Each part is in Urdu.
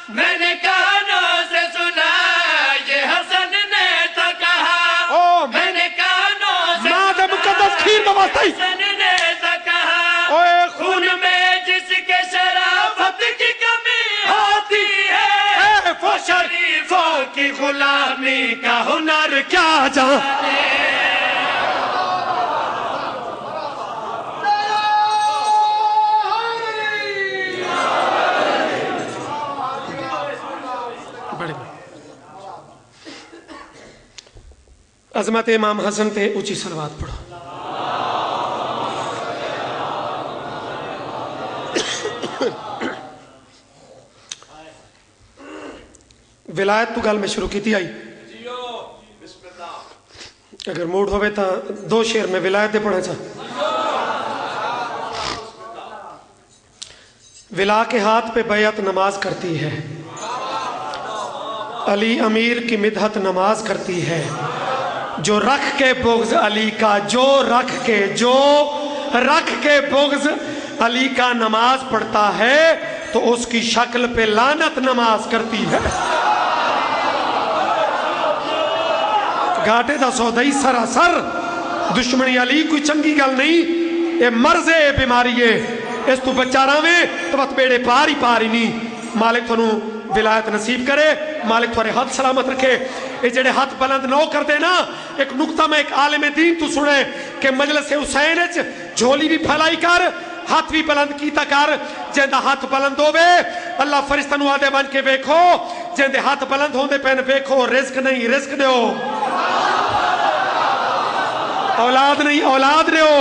میں نے کانوں سے سنا یہ حسن نے تو کہا میں نے کانوں سے مادہ مقدس کھیر بواسطائی حسن نے تو کہا خون میں جس کے شرافت کی کمی ہوتی ہے وہ شریفوں کی غلامی کا ہنر کیا جانے عظمت امام حسن تے اونچی صلوات پڑھو. ولایت تو گل میں شروع کی تھی آئی اگر موڈ ہوئے تا 2 شعر میں ولایت دے پڑھا چاہ. ولا کے ہاتھ پہ بیعت نماز کرتی ہے علی امیر کی مدحت نماز کرتی ہے جو رکھ کے بغض علی کا جو رکھ کے بغض علی کا نماز پڑھتا ہے تو اس کی شکل پہ لعنت نماز کرتی ہے. گاٹے دا سودائی سراسر دشمنی علی کوئی چنگی گل نہیں یہ مرض ہے بیماری ہے اس تو بچہ راویں تو بات بیڑے پاری نہیں. مالک تھنو ولایت نصیب کرے مالک تھوڑے ہاتھ سلامت رکھے. یہ جڑے ہاتھ بلند نہ کر دے نا ایک نقطہ میں ایک عالم دین تو سنے کہ مجلس حسین جھولی بھی پھیلائی کر ہاتھ بھی بلند کیتا کر جیندہ ہاتھ بلند ہوئے اللہ فرشتہ نو آدھے بن کے بیکھو جیندے ہاتھ بلند ہوندے پہن بیکھو رزق نہیں رزق دیو اولاد نہیں اولاد دیو.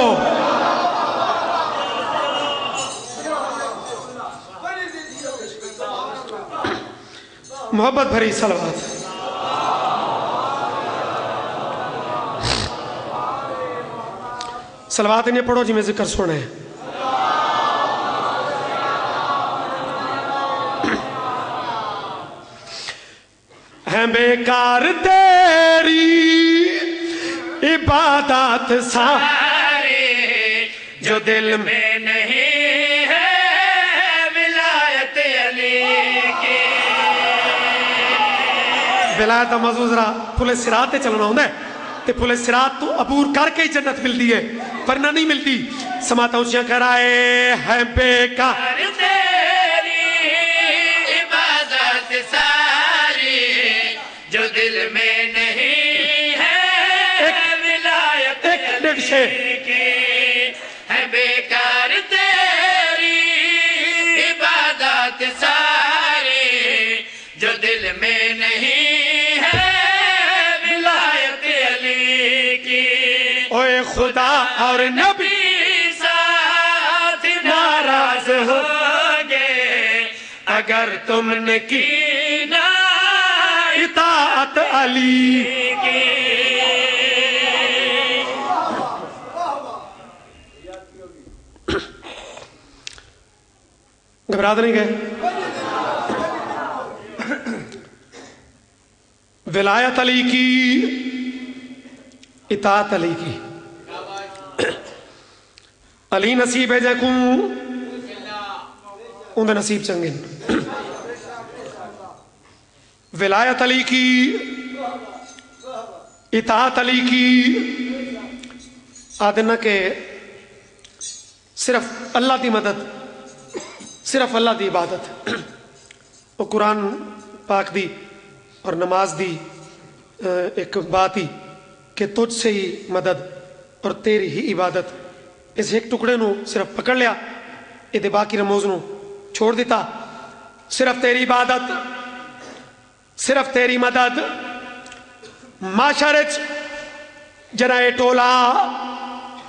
محبت بھری صلوات. صلوات انہیں پڑھو جی میں ذکر سنے ہیں بیکار تیری عبادات سارے جو دل میں نہیں ہے ولایت علی کی. ولایت مزوزرہ پھولے سراتے چلنا ہوندہ ہے تے پھولے سرات تو عبور کر کے جنت ملتی ہے ورنہ نہیں ملتی. سماتا اونچیاں کرائے ہیں بیکار تیری عبادت ساری جو دل میں نہیں ہے ولایت علی کی. ہے بیکار تیری عبادت ساری جو دل میں نہیں ہے ولایت علی کی. اوے خدا اور نبی ساتھ ناراض ہوگے اگر تم نے کی نا اطاعت علی کی. گھبرات نہیں گئے. ولایت علی کی اطاعت علی کی علی نصیب ہے جے کوں اندھے نصیب چنگن. ولایت علی کی اطاعت علی کی آدھنا کہ صرف اللہ دی مدد صرف اللہ دی عبادت وہ قرآن پاک دی اور نماز دی ایک بات ہی کہ تجھ سے ہی مدد اور تیری ہی عبادت اس ایک ٹکڑے نو صرف پکڑ لیا یہ باقی رموز نو چھوڑ دیتا. صرف تیری عبادت صرف تیری مدد معاشرچ جنائے ٹولا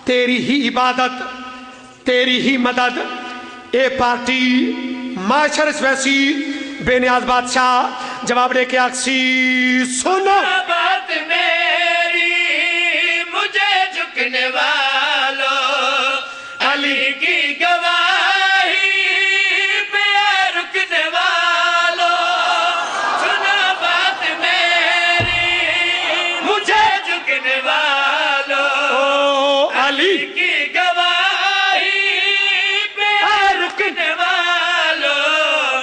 تیری ہی عبادت تیری ہی مدد. اے پارٹی معاشرچ ویسی بے نیاز بادشاہ جواب دے کے آکسی سنو بات میری مجھے جھکنے والوں علی کی گواہی پہ رکنے والوں. سنو بات میری مجھے جھکنے والوں علی کی گواہی پہ رکنے والوں.